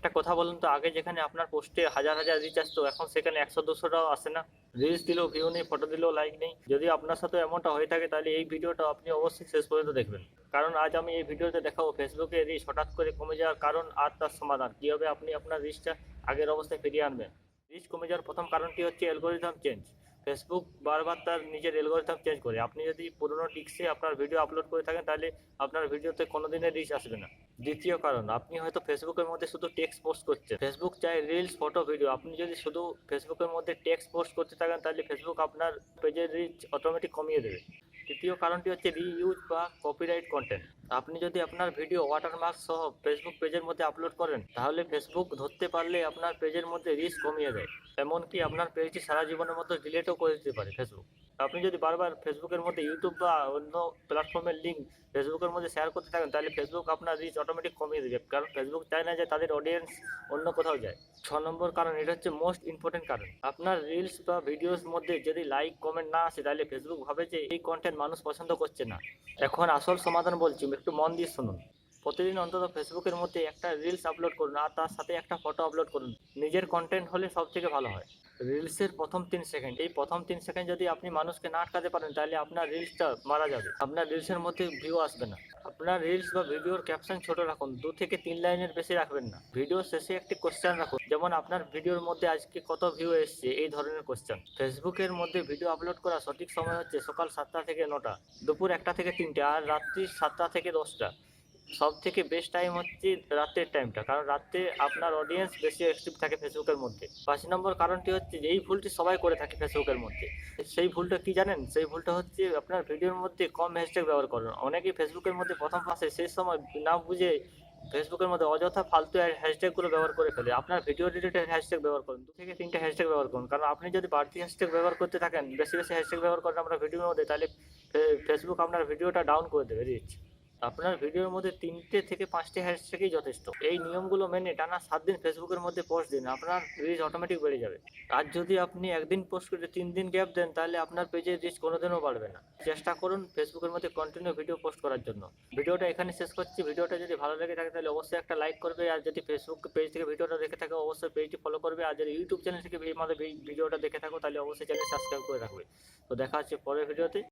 একটা কথা বলুন তো, আগে যেখানে আপনার পোস্টে হাজার হাজার রিচ আসতো, এখন সেখানে 100-200টাও আসে না। রিলস দিলেও ভিউ নেই, ফটো দিলেও লাইক নেই। যদি আপনার সাথে এমনটা হয়ে থাকে তাহলে এই ভিডিওটা আপনি অবশ্যই শেষ পর্যন্ত দেখবেন। কারণ আজ আমি এই ভিডিওতে দেখাবো ফেসবুকে রিচ হঠাৎ করে কমে যাওয়ার কারণ আর তার সমাধান, কিভাবে আপনি আপনার রিচটা আগের অবস্থায় ফিরিয়ে আনবেন। রিচ কমে যাওয়ার প্রথম কারণটি হচ্ছে অ্যালগোরিদম চেঞ্জ। ফেসবুক বারবার তার নিজের অ্যালগোরিদম চেঞ্জ করে। আপনি যদি পুরোনো টিক্সে আপনার ভিডিও আপলোড করে থাকেন তাহলে আপনার ভিডিওতে কোনোদিনই রিচ আসবে না। দ্বিতীয় কারণ, আপনি হয়তো ফেসবুকের মধ্যে শুধু টেক্সট পোস্ট করছেন। ফেসবুক চায় রিলস, ফটো, ভিডিও। আপনি যদি শুধু ফেসবুকের মধ্যে টেক্সট পোস্ট করতে থাকেন তাহলে ফেসবুক আপনার পেজের রিচ অটোমেটিক কমিয়ে দেবে। তৃতীয় কারণটি হচ্ছে রিইউজ বা কপিরাইট কন্টেন্ট। আপনি যদি আপনার ভিডিও ওয়াটারমার্ক সহ ফেসবুক পেজের মধ্যে আপলোড করেন তাহলে ফেসবুক ধরতে পারলে আপনার পেজের মধ্যে রিচ কমিয়ে দেয়। এমনকি আপনার পেজটি সারা জীবনের মতো ডিলিটও করে দিতে পারে ফেসবুক। আপনি যদি বারবার ফেসবুকের মধ্যে ইউটিউব বা অন্য প্ল্যাটফর্মের লিঙ্ক ফেসবুকের মধ্যে শেয়ার করতে থাকেন তাহলে ফেসবুক আপনার রিচ অটোমেটিক কমিয়ে দেবে, কারণ ফেসবুক চায় না যে তাদের অডিয়েন্স অন্য কোথাও যায়। 6 নম্বর কারণ, এটা হচ্ছে মোস্ট ইম্পর্টেন্ট কারণ, আপনার রিলস বা ভিডিওর মধ্যে যদি লাইক কমেন্ট না আসে তাহলে ফেসবুক ভাবে যে এই কন্টেন্ট মানুষ পছন্দ করছে না। এখন আসল সমাধান বলছি, একটু মন দিয়ে শুনুন। প্রতিদিন অন্তত ফেসবুকের মধ্যে একটা রিলস আপলোড করুন আর তার সাথে একটা ফটো আপলোড করুন। নিজের কন্টেন্ট হলে সব থেকে ভালো হয়। রিলসের প্রথম 3 সেকেন্ড, এই প্রথম 3 সেকেন্ড যদি আপনি মানুষকে না আটকাতে পারেন তাহলে আপনার রিলসটা মারা যাবে, আপনার রিলসের মধ্যে ভিউ আসবে না। আপনার রিলস বা ভিডিওর ক্যাপশন ছোট রাখুন, 2 থেকে 3 লাইনের বেশি রাখবেন না। ভিডিও শেষে একটি কোশ্চেন রাখুন, যেমন আপনার ভিডিওর মধ্যে আজকে কত ভিউ এসেছে, এই ধরনের কোশ্চেন। ফেসবুকের মধ্যে ভিডিও আপলোড করার সঠিক সময় হচ্ছে সকাল 7টা থেকে 9টা, দুপুর 1টা থেকে 3টে আর রাত্রি 7টা থেকে 10টা। সব থেকে বেস্ট টাইম হচ্ছে রাতের টাইমটা, কারণ রাতে আপনার অডিয়েন্স বেশি অ্যাক্টিভ থাকে ফেসবুকের মধ্যে। 5 নম্বর কারণটি হচ্ছে যে এই ভুলটি সবাই করে থাকে ফেসবুকের মধ্যে। সেই ভুলটা কি জানেন? সেই ভুলটা হচ্ছে আপনার ভিডিওর মধ্যে কম হ্যাশট্যাগ ব্যবহার করেন। অনেকেই ফেসবুকের মধ্যে প্রথম পাশে সেই সময় না বুঝে ফেসবুকের মধ্যে অযথা ফালতু হ্যাশট্যাগুলো ব্যবহার করে ফেলে। আপনার ভিডিও রিলেটেড হ্যাশট্যাগ ব্যবহার করুন, 2 থেকে 3টে হ্যাশট্যাগ ব্যবহার করুন, কারণ আপনি যদি বাড়তি হ্যাশট্যাগ ব্যবহার করতে থাকেন, বেশি বেশি হ্যাশট্যাগ ব্যবহার করেন আপনার ভিডিওর মধ্যে, তাহলে ফেসবুক আপনার ভিডিওটা ডাউন করে দেবে রিচ। আপনার ভিডিওর মধ্যে 3টে থেকে 5টে হ্যাশট্যাগই যথেষ্ট। এই নিয়মগুলো মেনে টানা 7 দিন ফেসবুকের মধ্যে পোস্ট দিন, আপনার রিচ অটোমেটিক বেড়ে যাবে। আর যদি আপনি একদিন পোস্ট করে 3 দিন গ্যাপ দেন তাহলে আপনার পেজের রিচ কোনোদিনও বাড়বে না। চেষ্টা করুন ফেসবুকের মধ্যে কন্টিনিউ ভিডিও পোস্ট করার জন্য। ভিডিওটা এখানে শেষ করছি। ভিডিওটা যদি ভালো লেগে থাকে তাহলে অবশ্যই একটা লাইক করবে, আর যদি ফেসবুক পেজ থেকে ভিডিওটা দেখে থাকো অবশ্যই পেজটি ফলো করবে, আর যদি ইউটিউব চ্যানেল থেকে আমাদের ভিডিওটা দেখে থাকো তাহলে অবশ্যই চ্যানেল সাবস্ক্রাইব করে রাখবে। তো দেখা হচ্ছে পরের ভিডিওতে।